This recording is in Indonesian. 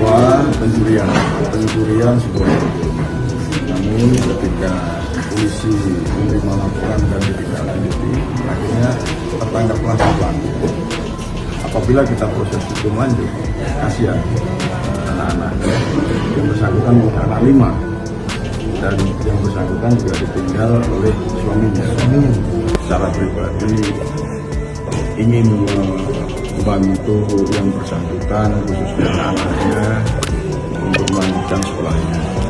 peristiwa pencurian sebuah mobil. Namun ketika polisi menerima laporan dan ditindaklanjuti, akhirnya tertangkaplah si pelaku. Apabila kita proses hukum lanjut, kasihan anak-anaknya yang bersangkutan punya anak 5 dan yang bersangkutan juga ditinggal oleh suaminya. Secara pribadi ingin membantu yang bersangkutan khususnya anak-anaknya untuk melanjutkan sekolahnya.